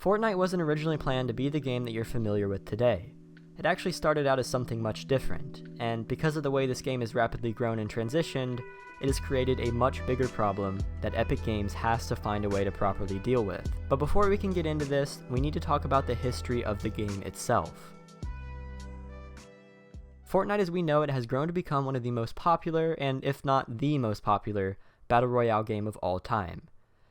Fortnite wasn't originally planned to be the game that you're familiar with today. It actually started out as something much different, and because of the way this game has rapidly grown and transitioned, it has created a much bigger problem that Epic Games has to find a way to properly deal with. But before we can get into this, we need to talk about the history of the game itself. Fortnite as we know it has grown to become one of the most popular, and if not the most popular, Battle Royale game of all time.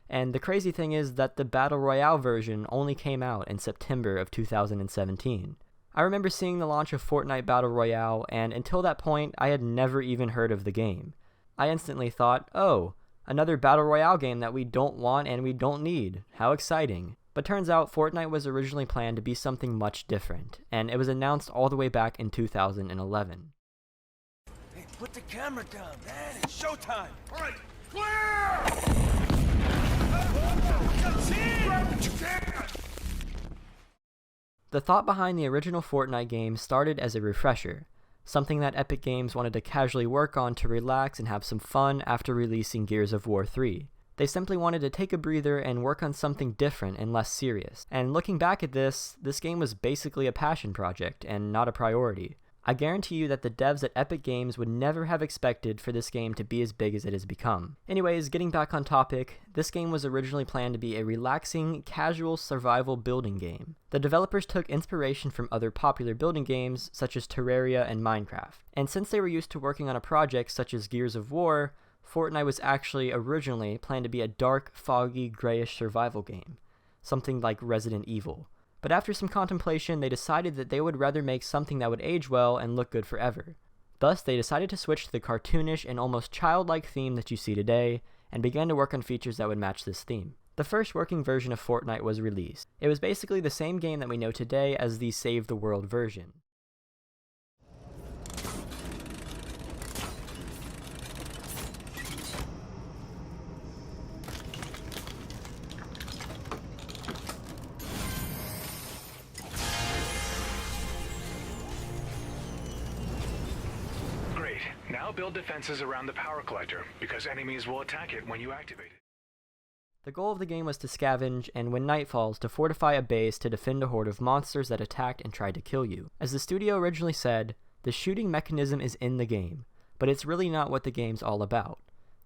And the crazy thing is that the Battle Royale version only came out in September of 2017. I remember seeing the launch of Fortnite Battle Royale, and until that point, I had never even heard of the game. I instantly thought, oh, another Battle Royale game that we don't want and we don't need. How exciting. But turns out Fortnite was originally planned to be something much different, and it was announced all the way back in 2011. Hey, put the camera down, man. It's showtime. All right, clear! The thought behind the original Fortnite game started as a refresher, something that Epic Games wanted to casually work on to relax and have some fun after releasing Gears of War 3. They simply wanted to take a breather and work on something different and less serious. And looking back at this game was basically a passion project and not a priority. I guarantee you that the devs at Epic Games would never have expected for this game to be as big as it has become. Anyways, getting back on topic, this game was originally planned to be a relaxing, casual survival building game. The developers took inspiration from other popular building games such as Terraria and Minecraft. And since they were used to working on a project such as Gears of War, Fortnite was actually originally planned to be a dark, foggy, grayish survival game, something like Resident Evil. But after some contemplation, they decided that they would rather make something that would age well and look good forever. Thus, they decided to switch to the cartoonish and almost childlike theme that you see today, and began to work on features that would match this theme. The first working version of Fortnite was released. It was basically the same game that we know today as the Save the World version. Now build defenses around the power collector, because enemies will attack it when you activate it. The goal of the game was to scavenge, and when night falls, to fortify a base to defend a horde of monsters that attacked and tried to kill you. As the studio originally said, the shooting mechanism is in the game, but it's really not what the game's all about.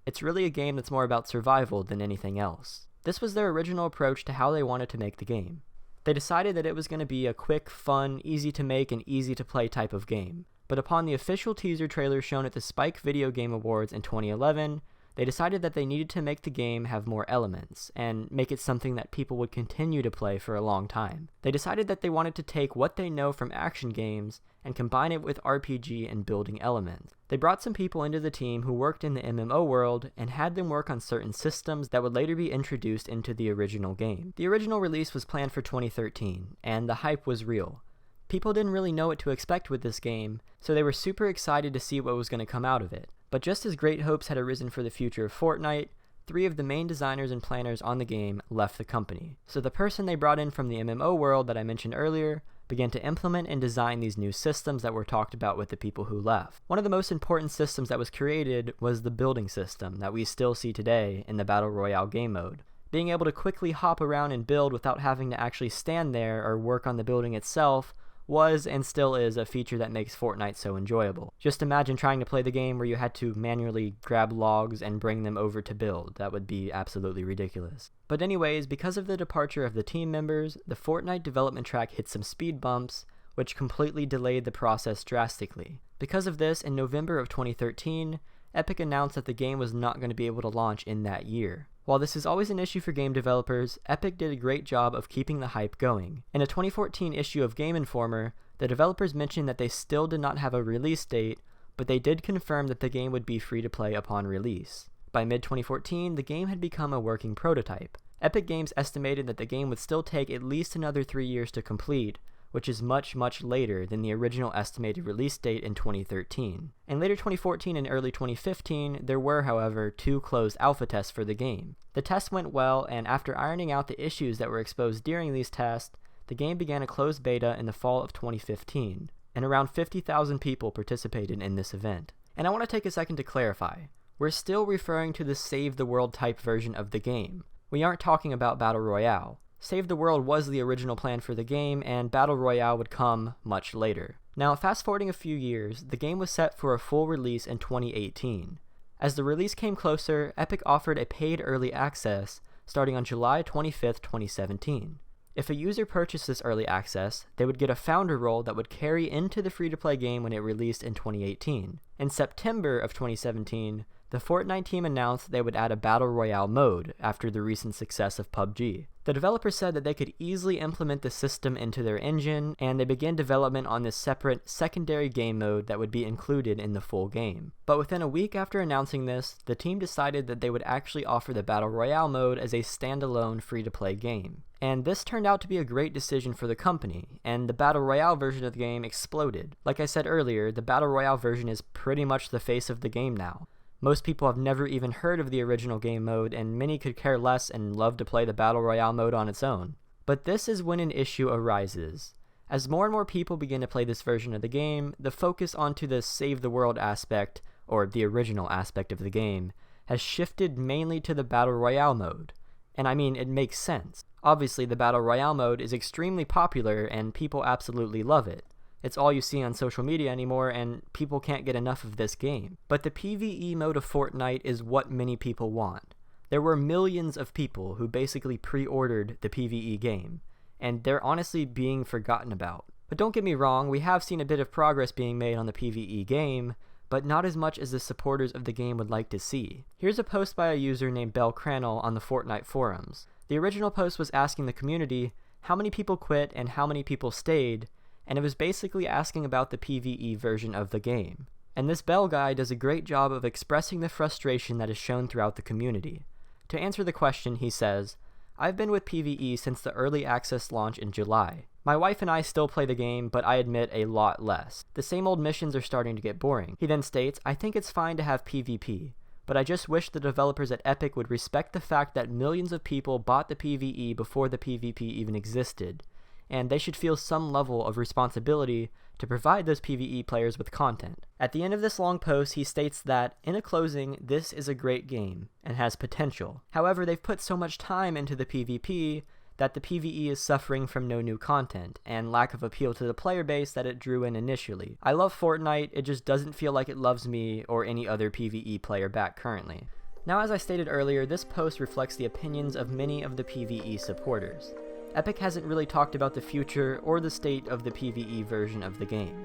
It's really a game that's more about survival than anything else. This was their original approach to how they wanted to make the game. They decided that it was going to be a quick, fun, easy to make and easy to play type of game. But upon the official teaser trailer shown at the Spike Video Game Awards in 2011, they decided that they needed to make the game have more elements, and make it something that people would continue to play for a long time. They decided that they wanted to take what they know from action games and combine it with RPG and building elements. They brought some people into the team who worked in the MMO world and had them work on certain systems that would later be introduced into the original game. The original release was planned for 2013, and the hype was real. People didn't really know what to expect with this game, so they were super excited to see what was going to come out of it. But just as great hopes had arisen for the future of Fortnite, 3 of the main designers and planners on the game left the company. So the person they brought in from the MMO world that I mentioned earlier began to implement and design these new systems that were talked about with the people who left. One of the most important systems that was created was the building system that we still see today in the Battle Royale game mode. Being able to quickly hop around and build without having to actually stand there or work on the building itself was and still is a feature that makes Fortnite so enjoyable. Just imagine trying to play the game where you had to manually grab logs and bring them over to build. That would be absolutely ridiculous. But anyways, because of the departure of the team members, the Fortnite development track hit some speed bumps, which completely delayed the process drastically. Because of this, in November of 2013, Epic announced that the game was not going to be able to launch in that year. While this is always an issue for game developers, Epic did a great job of keeping the hype going. In a 2014 issue of Game Informer, the developers mentioned that they still did not have a release date, but they did confirm that the game would be free to play upon release. By mid-2014, the game had become a working prototype. Epic Games estimated that the game would still take at least another 3 years to complete, which is much later than the original estimated release date in 2013. In later 2014 and early 2015, there were, however, 2 closed alpha tests for the game. The tests went well, and after ironing out the issues that were exposed during these tests, the game began a closed beta in the fall of 2015, and around 50,000 people participated in this event. And I want to take a second to clarify. We're still referring to the Save the World type version of the game. We aren't talking about Battle Royale. Save the World was the original plan for the game, and Battle Royale would come much later. Now, fast forwarding a few years, the game was set for a full release in 2018. As the release came closer, Epic offered a paid early access starting on July 25th, 2017. If a user purchased this early access, they would get a founder role that would carry into the free-to-play game when it released in 2018. In September of 2017, the Fortnite team announced they would add a Battle Royale mode after the recent success of PUBG. The developers said that they could easily implement the system into their engine, and they began development on this separate secondary game mode that would be included in the full game. But within a week after announcing this, the team decided that they would actually offer the Battle Royale mode as a standalone free-to-play game. And this turned out to be a great decision for the company, and the Battle Royale version of the game exploded. Like I said earlier, the Battle Royale version is pretty much the face of the game now. Most people have never even heard of the original game mode, and many could care less and love to play the Battle Royale mode on its own. But this is when an issue arises. As more and more people begin to play this version of the game, the focus onto the Save the World aspect, or the original aspect of the game, has shifted mainly to the Battle Royale mode. And I mean, it makes sense. Obviously, the Battle Royale mode is extremely popular and people absolutely love it. It's all you see on social media anymore, and people can't get enough of this game. But the PvE mode of Fortnite is what many people want. There were millions of people who basically pre-ordered the PvE game, and they're honestly being forgotten about. But don't get me wrong, we have seen a bit of progress being made on the PvE game, but not as much as the supporters of the game would like to see. Here's a post by a user named Bell Crannell on the Fortnite forums. The original post was asking the community how many people quit and how many people stayed, and it was basically asking about the PvE version of the game. And this Bell guy does a great job of expressing the frustration that is shown throughout the community. To answer the question, he says, "I've been with PvE since the early access launch in July. My wife and I still play the game, but I admit a lot less. The same old missions are starting to get boring." He then states, "I think it's fine to have PvP, but I just wish the developers at Epic would respect the fact that millions of people bought the PvE before the PvP even existed, and they should feel some level of responsibility to provide those PvE players with content." At the end of this long post, he states that, in a closing, this is a great game and has potential. However, they've put so much time into the PvP that the PvE is suffering from no new content and lack of appeal to the player base that it drew in initially. I love Fortnite, it just doesn't feel like it loves me or any other PvE player back currently. Now, as I stated earlier, this post reflects the opinions of many of the PvE supporters. Epic hasn't really talked about the future or the state of the PvE version of the game.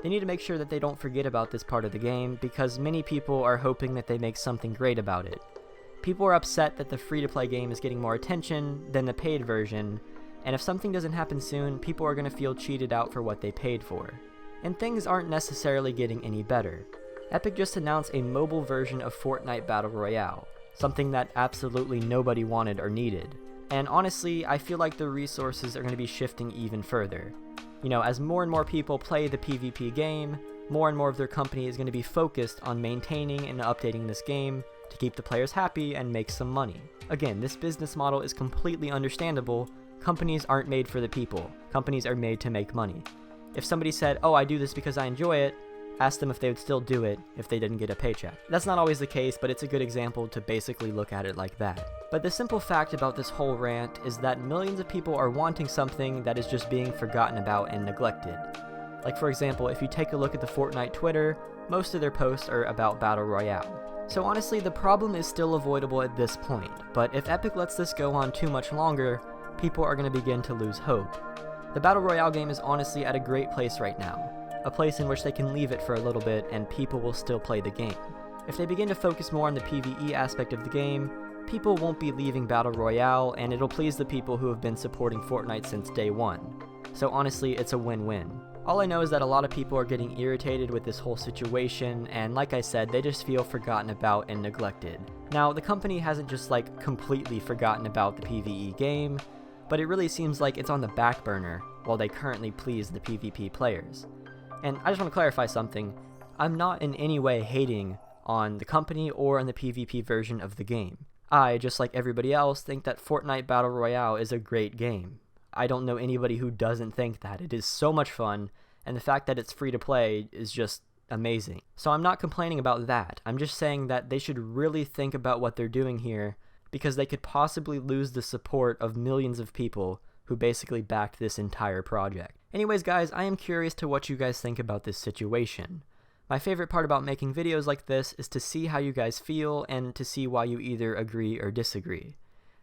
They need to make sure that they don't forget about this part of the game, because many people are hoping that they make something great about it. People are upset that the free-to-play game is getting more attention than the paid version, and if something doesn't happen soon, people are going to feel cheated out for what they paid for. And things aren't necessarily getting any better. Epic just announced a mobile version of Fortnite Battle Royale, something that absolutely nobody wanted or needed. And honestly, I feel like the resources are going to be shifting even further. You know, as more and more people play the PvP game, more and more of their company is going to be focused on maintaining and updating this game to keep the players happy and make some money. Again, this business model is completely understandable. Companies aren't made for the people. Companies are made to make money. If somebody said, "Oh, I do this because I enjoy it," ask them if they would still do it if they didn't get a paycheck. That's not always the case, but it's a good example to basically look at it like that. But the simple fact about this whole rant is that millions of people are wanting something that is just being forgotten about and neglected. Like, for example, if you take a look at the Fortnite Twitter, most of their posts are about Battle Royale. So honestly, the problem is still avoidable at this point, but if Epic lets this go on too much longer, people are going to begin to lose hope. The Battle Royale game is honestly at a great place right now, a place in which they can leave it for a little bit and people will still play the game. If they begin to focus more on the PvE aspect of the game, people won't be leaving Battle Royale, and it'll please the people who have been supporting Fortnite since day one. So honestly, it's a win-win. All I know is that a lot of people are getting irritated with this whole situation, and like I said, they just feel forgotten about and neglected. Now, the company hasn't just completely forgotten about the PvE game, but it really seems like it's on the back burner while they currently please the PvP players. And I just want to clarify something. I'm not in any way hating on the company or on the PvP version of the game. I, just like everybody else, think that Fortnite Battle Royale is a great game. I don't know anybody who doesn't think that. It is so much fun, and the fact that it's free to play is just amazing. So I'm not complaining about that. I'm just saying that they should really think about what they're doing here because they could possibly lose the support of millions of people who basically backed this entire project. Anyways guys, I am curious to what you guys think about this situation. My favorite part about making videos like this is to see how you guys feel and to see why you either agree or disagree.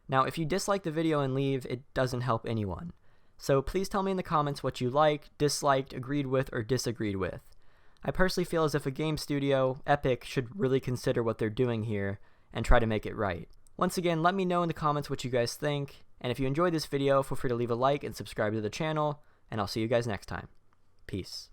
Now, if you dislike the video and leave, it doesn't help anyone. So please tell me in the comments what you liked, disliked, agreed with, or disagreed with. I personally feel as if a game studio, Epic, should really consider what they're doing here and try to make it right. Once again, let me know in the comments what you guys think, and if you enjoyed this video, feel free to leave a like and subscribe to the channel, and I'll see you guys next time. Peace.